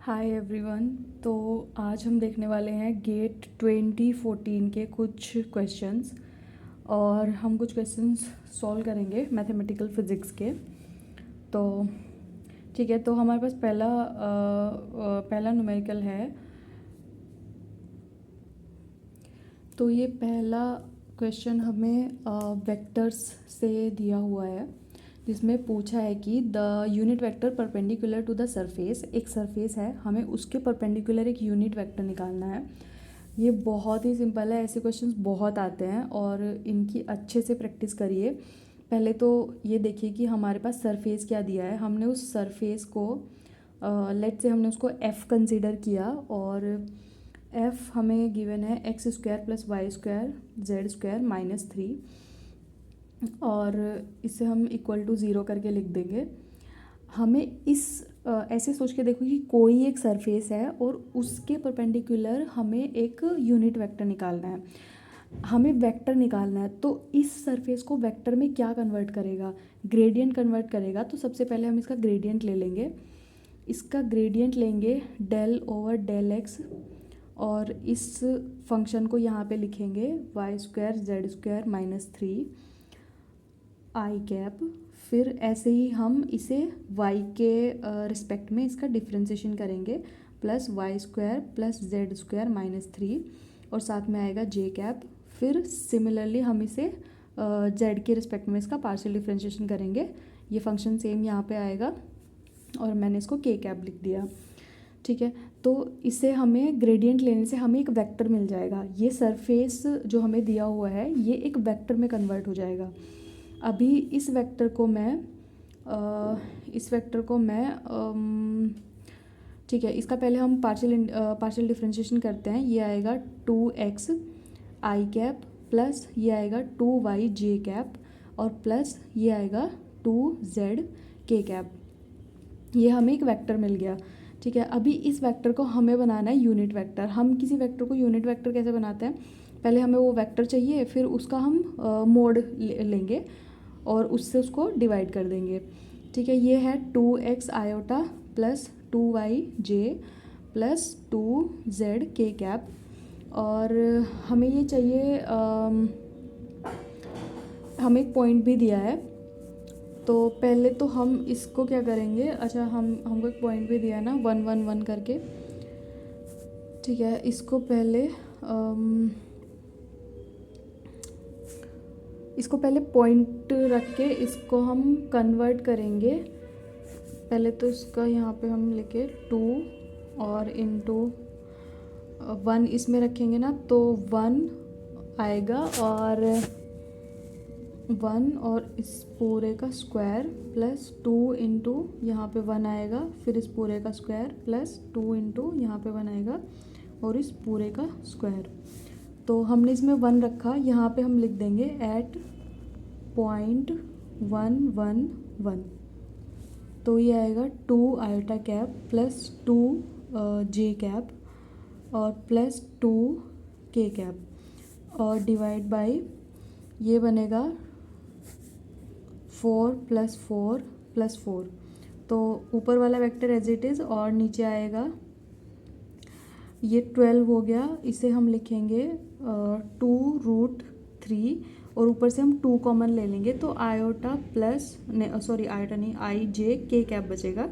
Hi everyone. तो आज हम देखने वाले हैं गेट 2014 के कुछ क्वेश्चंस और हम कुछ क्वेश्चंस सॉल्व करेंगे मैथमेटिकल फिज़िक्स के। तो ठीक है, तो हमारे पास पहला न्यूमेरिकल है। तो ये पहला क्वेश्चन हमें वेक्टर्स से दिया हुआ है, जिसमें पूछा है कि the unit vector perpendicular to the surface. एक सरफेस है, हमें उसके परपेंडिकुलर एक यूनिट वेक्टर निकालना है। ये बहुत ही सिंपल है, ऐसे क्वेश्चंस बहुत आते हैं और इनकी अच्छे से प्रैक्टिस करिए। पहले तो ये देखिए कि हमारे पास सरफेस क्या दिया है। हमने उस सरफेस को लेट से हमने उसको एफ़ कंसीडर किया और एफ़ हमें गिवन है X square plus Y square Z square minus 3, और इसे हम इक्वल टू ज़ीरो करके लिख देंगे। हमें इस ऐसे सोच के देखो कि कोई एक सरफेस है और उसके परपेंडिकुलर हमें एक यूनिट वेक्टर निकालना है। हमें वेक्टर निकालना है, तो इस सरफेस को वेक्टर में क्या कन्वर्ट करेगा? ग्रेडियंट कन्वर्ट करेगा। तो सबसे पहले हम इसका ग्रेडियंट ले लेंगे। इसका ग्रेडियंट लेंगे डेल ओवर डेल एक्स, और इस फंक्शन को यहाँ पे लिखेंगे Y square Z square minus 3 I cap. फिर ऐसे ही हम इसे y के रिस्पेक्ट में इसका डिफ्रेंसिएशन करेंगे, plus Y square plus Z square minus 3, और साथ में आएगा जे कैप। फिर सिमिलरली हम इसे z के रिस्पेक्ट में इसका पार्शियल डिफ्रेंशिएशन करेंगे। ये फंक्शन सेम यहाँ पे आएगा और मैंने इसको के कैप लिख दिया। ठीक है, तो इसे हमें ग्रेडियंट लेने से हमें एक वेक्टर मिल जाएगा। ये सरफेस जो हमें दिया हुआ है ये एक वेक्टर में कन्वर्ट हो जाएगा। अभी इस वेक्टर को मैं ठीक है, इसका पहले हम पार्शियल डिफ्रेंशिएशन करते हैं। ये आएगा 2x आई कैप प्लस ये आएगा 2y जे कैप और प्लस ये आएगा 2z के कैप। ये हमें एक वेक्टर मिल गया। ठीक है, अभी इस वेक्टर को हमें बनाना है यूनिट वेक्टर। हम किसी वेक्टर को यूनिट वेक्टर कैसे बनाते हैं? पहले हमें वो वेक्टर चाहिए, फिर उसका हम मोड लेंगे और उससे उसको डिवाइड कर देंगे। ठीक है, ये है 2x आयोटा प्लस 2y जे प्लस 2z के कैप, और हमें ये चाहिए हमें एक पॉइंट भी दिया है। तो पहले तो हम इसको क्या करेंगे, अच्छा हमको एक पॉइंट भी दिया है ना 1 1 1 करके। ठीक है, इसको पहले पॉइंट रख के इसको हम कन्वर्ट करेंगे। पहले तो इसका यहाँ पे हम लिखे 2 और इनटू 1 इसमें रखेंगे ना, तो 1 आएगा और 1 और इस पूरे का स्क्वायर प्लस 2 इंटू यहाँ पे 1 आएगा, फिर इस पूरे का स्क्वायर प्लस 2 इंटू यहाँ पे 1 आएगा और इस पूरे का स्क्वायर। तो हमने इसमें 1 रखा, यहाँ पे हम लिख देंगे एट पॉइंट 1 1 1। तो ये आएगा 2 आयोटा कैप प्लस 2 जे कैप और प्लस 2 के कैप, और डिवाइड बाई ये बनेगा 4 प्लस 4 प्लस 4। तो ऊपर वाला वेक्टर एज इट इज़ और नीचे आएगा ये 12 हो गया। इसे हम लिखेंगे 2√3 और ऊपर से हम 2 कॉमन ले लेंगे, तो आयोटा प्लस आयोटा नहीं आई जे के कैप बचेगा।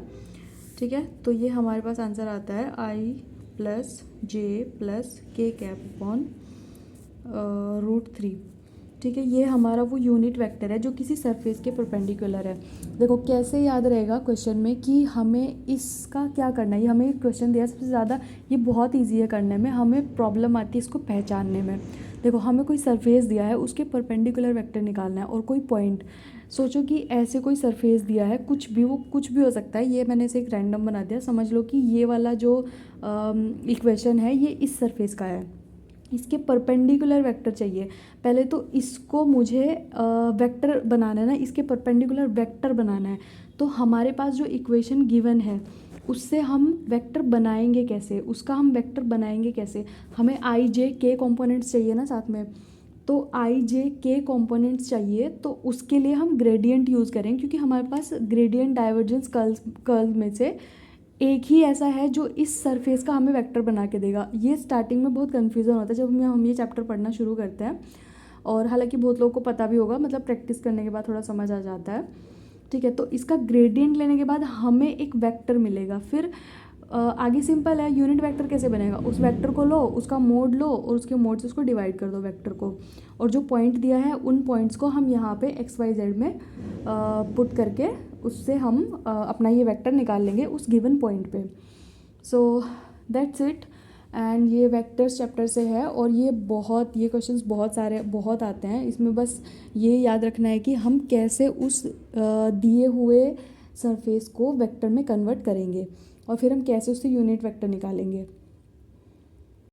ठीक है, तो ये हमारे पास आंसर आता है आई प्लस जे प्लस के कैप अपॉन √3। ठीक है, ये हमारा वो यूनिट वेक्टर है जो किसी सरफेस के परपेंडिकुलर है। देखो कैसे याद रहेगा क्वेश्चन में कि हमें इसका क्या करना है। ये हमें क्वेश्चन दिया सबसे ज़्यादा, ये बहुत ईजी है करने में, हमें प्रॉब्लम आती है इसको पहचानने में। देखो हमें कोई सरफेस दिया है, उसके परपेंडिकुलर वेक्टर निकालना है, और कोई पॉइंट। सोचो कि ऐसे कोई सरफेस दिया है, कुछ भी, वो कुछ भी हो सकता है। ये मैंने इसे एक रैंडम बना दिया। समझ लो कि ये वाला जो इक्वेशन है ये इस सरफेस का है, इसके परपेंडिकुलर वेक्टर चाहिए। पहले तो इसको मुझे वेक्टर बनाना है ना, इसके परपेंडिकुलर वेक्टर बनाना है। तो हमारे पास जो इक्वेशन गिवन है उससे हम वेक्टर बनाएंगे कैसे, उसका हम वेक्टर बनाएंगे कैसे? हमें आई जे के कॉम्पोनेंट्स चाहिए ना साथ में। तो आई जे के कॉम्पोनेंट्स चाहिए, तो उसके लिए हम ग्रेडियंट यूज़ करेंगे, क्योंकि हमारे पास ग्रेडियंट डाइवर्जेंस कर्ल में से एक ही ऐसा है जो इस सरफेस का हमें वेक्टर बना के देगा। ये स्टार्टिंग में बहुत कन्फ्यूज़न होता है जब हम ये चैप्टर पढ़ना शुरू करते हैं, और हालांकि बहुत लोगों को पता भी होगा, मतलब प्रैक्टिस करने के बाद थोड़ा समझ आ जाता है। ठीक है, तो इसका ग्रेडियंट लेने के बाद हमें एक वेक्टर मिलेगा। फिर आगे सिंपल है, यूनिट वेक्टर कैसे बनेगा, उस वेक्टर को लो, उसका मोड लो और उसके मोड से उसको डिवाइड कर दो वेक्टर को, और जो पॉइंट दिया है उन पॉइंट्स को हम यहाँ पे एक्स वाई जेड में पुट करके उससे हम अपना ये वेक्टर निकाल लेंगे उस गिवन पॉइंट पे। So that's it. एंड ये वेक्टर्स चैप्टर से है, और ये क्वेश्चंस बहुत सारे बहुत आते हैं इसमें। बस ये याद रखना है कि हम कैसे उस दिए हुए सरफेस को वेक्टर में कन्वर्ट करेंगे, और फिर हम कैसे उससे यूनिट वेक्टर निकालेंगे।